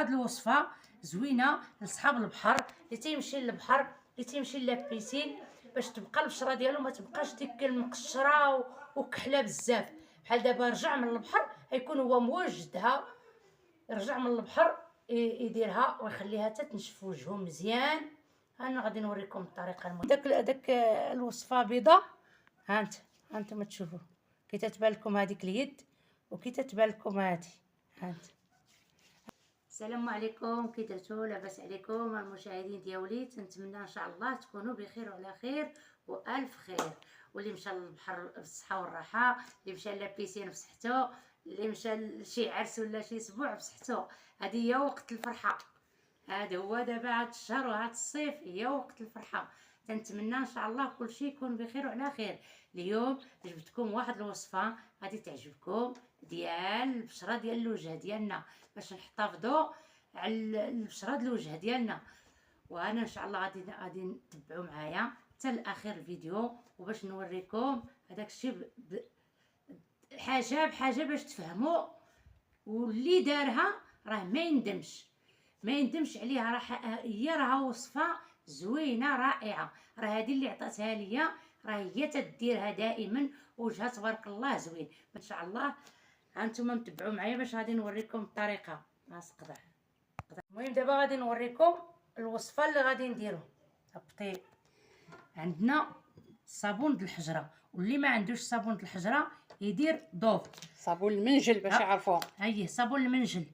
وهاد الوصفه زوينه لصحاب البحر اللي تيمشي للبحر، اللي تيمشي لابيسين، باش تبقى البشره ديالو ما تبقاش ديك المقشره وكحله بزاف. بحال دابا رجع من البحر غيكون هو موجدها، رجع من البحر يديرها ويخليها تتنشف وجهه مزيان. انا غادي نوريكم الطريقه المهمه. داك الوصفه بيضه، ها انتم تشوفوا كي تتبان لكم هذيك اليد وكي تتبان لكم هذه. السلام عليكم، كي درتو؟ لاباس عليكم المشاهدين ديالي؟ تنتمنى ان شاء الله تكونوا بخير وعلى خير والف خير. واللي مشى للبحر بالصحه والراحه، اللي مشى لابيسين بصحته، اللي مشى لشي عرس ولا شي اسبوع بصحته. هذه هي وقت الفرحه، هذا هو دابا هاد الشهر وهاد الصيف هي وقت الفرحه. تنتمنى ان شاء الله كل شيء يكون بخير وعلى خير. اليوم جبتكم واحد الوصفه غادي تعجبكم، ديال البشره ديال الوجه ديالنا، باش نحتفظوا على البشره ديال الوجه ديالنا. وانا ان شاء الله غادي تتبعوا معايا حتى لاخر الفيديو، وباش نوريكم هذاك الشيء حاجه بحاجه باش تفهموا، واللي دارها راه ما يندمش عليها. راها وصفه زوينه رائعه. راه هذه اللي عطاتها ليا، راه هي تديرها دائما، وجهها تبارك الله زوين ان شاء الله. هانتوما متبعوا معايا باش غادي نوريكم الطريقه. قدع. المهم دابا غادي نوريكم الوصفه اللي غادي نديرو. هبطي عندنا صابون د الحجره، واللي ما عندوش صابون د الحجره يدير ضوف صابون المنجل باش يعرفوه. اييه صابون المنجل.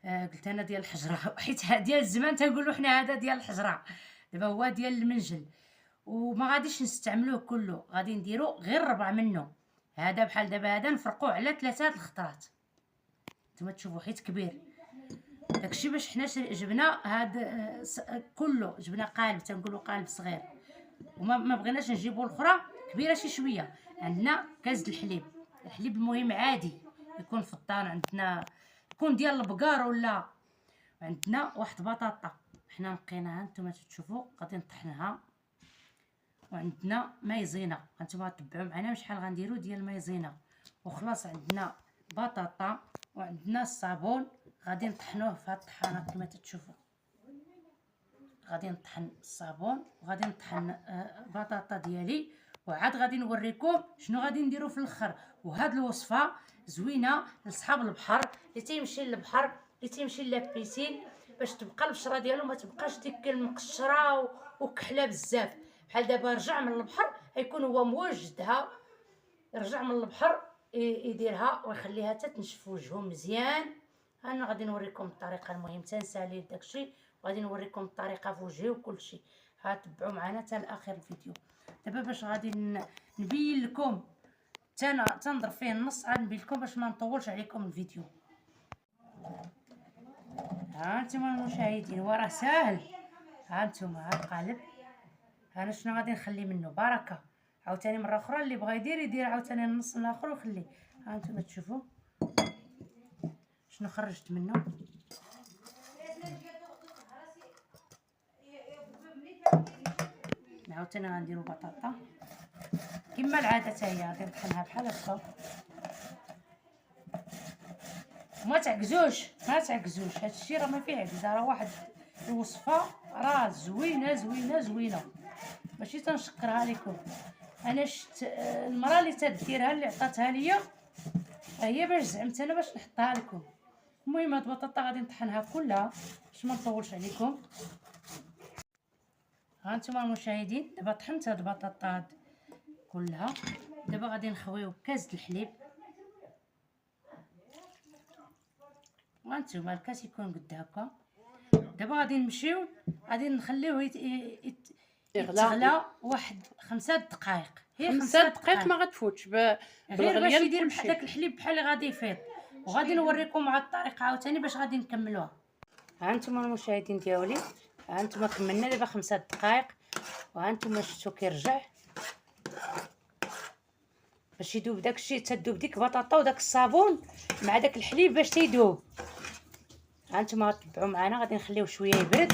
قلت انا ديال الحجره حيت ديال الزمان تنقولوا حنا هذا ديال الحجره، دابا هو ديال المنجل. وما غاديش نستعملوه كله، غادي نديرو غير ربع منه. هذا بحال دابا هذا نفرقوه على 3 الخطرات. نتوما تشوفوا حيت كبير داكشي، باش حنا جبنا هذا كله، جبنا قالب، تنقولوا قالب صغير، وما بغيناش نجيبوا الاخرى كبيره شي شويه. عندنا كاس الحليب، الحليب المهم عادي يكون في الدار عندنا، يكون ديال البقار ولا. عندنا واحد بطاطا حنا نقيناها، نتوما تشوفوا غادي نطحنها. وعندنا مايزينا، هانتوما تبعوا معنا شحال غنديروا ديال المايزينا. وخلاص عندنا بطاطا وعندنا الصابون، غادي نطحنوه في هاد الطحانه كما تشوفوا. غادي نطحن الصابون وغادي نطحن البطاطا ديالي، وعاد غادي نوريكم شنو غادي نديرو في الاخر. وهاد الوصفه زوينه لصحاب البحر، اللي تيمشي للبحر، اللي تيمشي لابيسين، باش تبقى البشره ديالو ما تبقاش ديك المقشره وكحله بزاف. بحال دابا رجع من البحر غيكون هو موجدها، رجع من البحر يديرها ويخليها تتنشف وجهه مزيان. انا غادي نوريكم الطريقه. المهم تنسالي داكشي، وغادي نوريكم الطريقه في وجهي وكل شيء. تبعوا معنا حتى لاخر الفيديو. دابا باش غادي نبين لكم، تنضرب فيه النص، غادي نبين لكم باش ما نطولش عليكم الفيديو. ها انتم المشاهدين، وراه ساهل. ها انتم القالب، انا شنو غادي نخلي منه بركه. عاوتاني مره اخرى اللي بغى يدير عاوتاني النص الاخر ويخليه. ها انتم تشوفوا شنو خرجت منه. عاوتاني غنديروا بطاطا كما العاده، حتى هي غادي نطحنها بحال هكا. ما تعكزوش هادشي راه ما فيه عكزه، راه واحد الوصفه راه زوينه ماشي تنشكرها لكم. انا شفت المراه اللي تديرها، اللي عطاتها ليا، هي باش زعمت انا باش نحطها لكم. المهم هاد البطاطا غادي نطحنها كلها باش ما نطولش عليكم. ها انتم المشاهدين، دابا طحنت هاد البطاطا كلها. دابا غادي نخويو كاس الحليب، وانتم الكاس يكون قد هكا. دابا غادي نمشيو، غادي نخليوه يتغلى واحد 5 دقائق. هي 5 دقائق ما غتفوتش غير باش يدير بحال داك الحليب بحال اللي غادي يفيض. وغادي نوريكم مع الطريقه عاوتاني باش غادي نكملوها. ها انتم المشاهدين ديالي، ها انتم كملنا دابا 5 دقائق، وها انتم شفتوا كيرجع باش يذوب داكشي، تذوب ديك البطاطا وداك الصابون مع داك الحليب باش تيذوب. ها انتم تبعوا معنا، غادي نخليوه شويه يبرد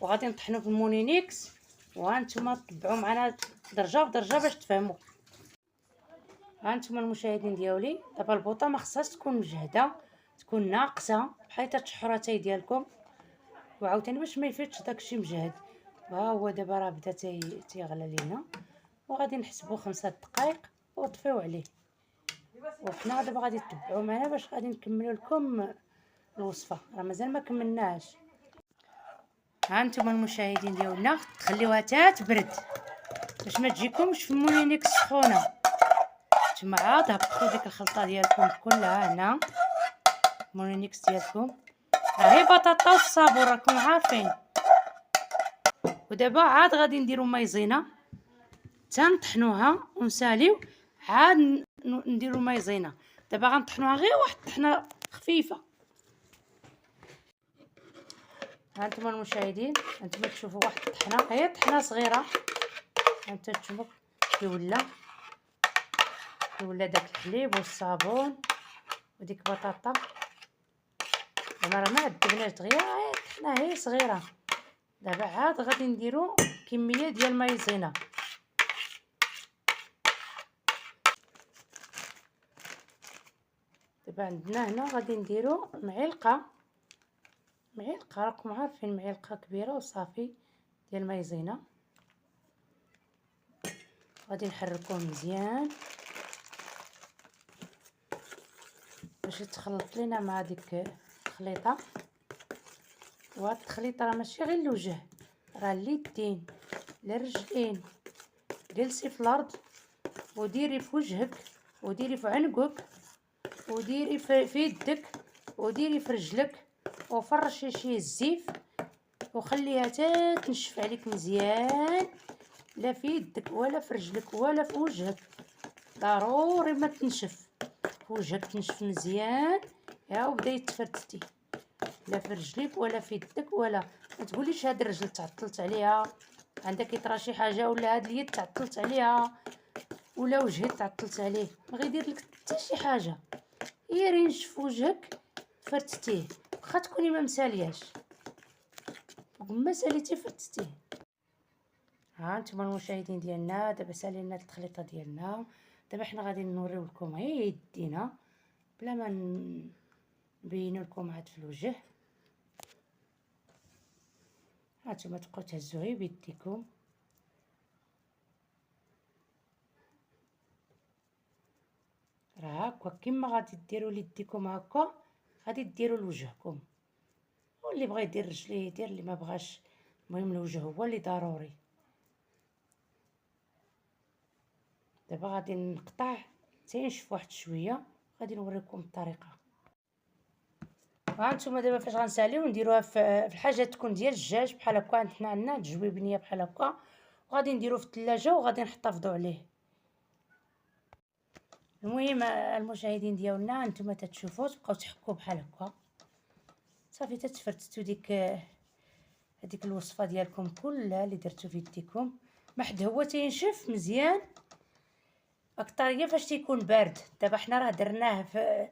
وغادي نطحنوه في المونينيكس. وها انتم تبعوا معنا درجه بدرجه باش تفهموا. ها انتم المشاهدين ديالي، دابا البوطه ما خصهاش تكون مجهده، تكون ناقصه بحال حتى الشحراتاي ديالكم. وعاوتاني باش ما يفيتش داكشي مجهد. ها هو دابا راه بدا تيغلى لينا، وغادي نحسبو 5 دقائق ونطفيو عليه. وحنا دابا غادي تتبعوا معنا باش غادي نكملوا لكم الوصفه، راه مازال ما كملناش. ها انتم المشاهدين ديالنا تخليوها حتى تبرد باش ما تجيكمش في مولينيك سخونه. نتوما عاد هبطوا ديك الخلطه ديالكم كلها هنا مولينيكس ديالكم، راهي بطاطا والصابون راكم عارفين. ودابا عاد غادي نديرو مايزينا تنطحنوها ونساليو، عاد نديرو مايزينا. دابا غنطحنوها غير واحد الطحنه خفيفه. هانتوما المشاهدين هانتوما تشوفوا واحد الطحنه، هي طحنه صغيره. هانتوما تشوفوا كي ولا داك الحليب والصابون وديك بطاطا. دابا راه ما عذبناش دغيا، هي الطحنه هي صغيره. دابا عاد غادي نديرو كميه ديال مايزينا. دابا عندنا هنا غادي نديرو معلقه راكم عارفين، معلقه كبيره وصافي ديال مايزينا. غادي نحركوه مزيان باش يتخلط لينا مع ديك الخليطه. وهاد التخليط راه ماشي غير الوجه، راه اليدين الرجلين. جلسي في الارض وديري في وجهك وديري في عنقك وديري في يدك وديري في رجلك، وفرشي شي الزيف وخليها حتى تنشف عليك مزيان. لا في يدك ولا في رجلك ولا في وجهك، ضروري ما تنشف. في وجهك تنشف مزيان، يا وبدا يتفرتتي. لا في رجليك ولا في يدك، ولا ما تقوليش هاد الرجل تعطلت عليها، عندك يطرا شي حاجه، ولا هاد اليد تعطلت عليها، ولا وجهي تعطلت عليه. ما غيدير لك حتى شي حاجه، غير ينشف وجهك فرتتيه. واخا تكوني ما مسالياش، وما ساليتي فرتتيه. ها انتم المشاهدين ديالنا دابا سالينا التخليطه ديالنا. دابا حنا غادي نوريو لكم غير يدينا بلا ما نبينو لكم عاد في الوجه. هانتوما تبقاو تهزو غير بيديكم، راه هكا كيما غادي ديروا ليديكم هكا غادي ديروا لوجهكم. واللي بغى يدير رجليه يدير، اللي ما بغاش. المهم الوجه هو اللي ضروري. دابا غادي نقطع تينشف واحد شويه، غادي نوريكم الطريقه. ها نتوما دابا فاش غنساليو نديروها في الحاجه تكون ديال الدجاج بحال هكا. حنا عندنا الجويبنيه بحال هكا، وغادي نديروه في الثلاجه وغادي نحتفظوا عليه. المهم المشاهدين ديالنا نتوما تتشوفوا تبقاو تحكوا بحال هكا صافي تتفرتتوا هذيك الوصفه ديالكم كلها اللي درتو في يديكم. ما حد هو تينشف مزيان اكثريه فاش تيكون بارد. دابا حنا راه درناه في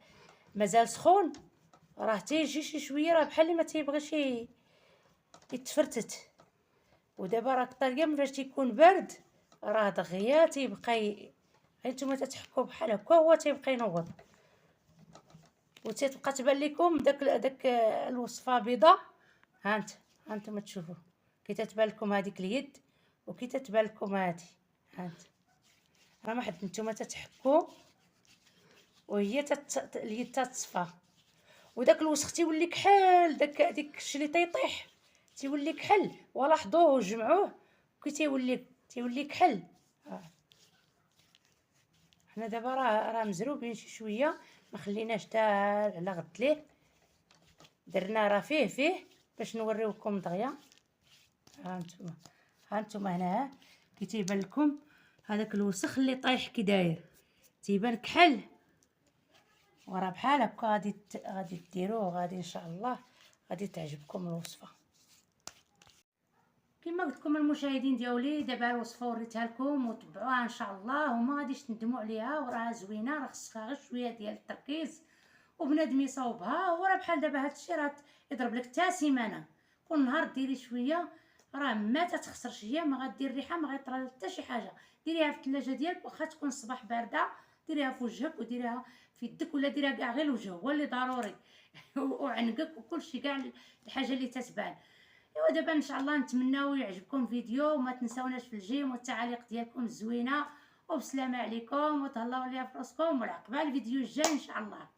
مازال سخون، راه تيجي شي شويه راه بحال اللي ما تيبغيش يتفرتت. ودابا راه اكثريه فاش تيكون بارد راه دغيا تيبقى هانتوما تتحكوا بحال هكا، هو تيبقى ينوض وتتبقى تبان لكم داك الوصفه بيضاء. هانتوما تشوفوا كي تتبان لكم هذيك اليد وكي تتبان لكم هذه. راه ما حد نتوما تتحكوا وهي اليد تتصفى، وداك الوسخ تيولي كحل. داك الشيء اللي تيطيح تيولي كحل، ولاحظوه وجمعوه كي تيولي كحل. حنا دابا راه مزروبين شي شويه، ما خليناش حتى على غد ليه، درنا راه فيه باش نوريوكم دغيا. ها انتما هنا كي تيبان لكم هذاك الوسخ اللي طايح كي داير تيبان كحل، وراه بحال هكا غادي ديروه. غادي ان شاء الله غادي تعجبكم الوصفه. كما قلت لكم المشاهدين ديالي دابا الوصفه وريتها لكم وتبعوها ان شاء الله وما غاديش تندموا عليها، وراها زوينه. راه خصها غير شويه ديال التركيز وبنادم يصاوبها. وراه بحال دابا هادشي راه يضرب لك حتى سيمانه، كل نهار ديري شويه راه ما تتخسرش. هي ما غدير ريحه، ما غيطرى حتى شي حاجه. ديريها في الثلاجه ديالك، واخا تكون الصباح بارده ديريها في وجهك وديريها في يدك، ولا ديريها كاع غير الوجه هو اللي ضروري وعنقك وكلشي كاع الحاجه اللي تتبان. ايوا دابا ان شاء الله نتمناو يعجبكم فيديو، وما تنساوناش في الجيم والتعاليق ديالكم الزوينه، وبسلامه عليكم وتهلاو ليا في راسكم، والعقبه الفيديو الجاي ان شاء الله.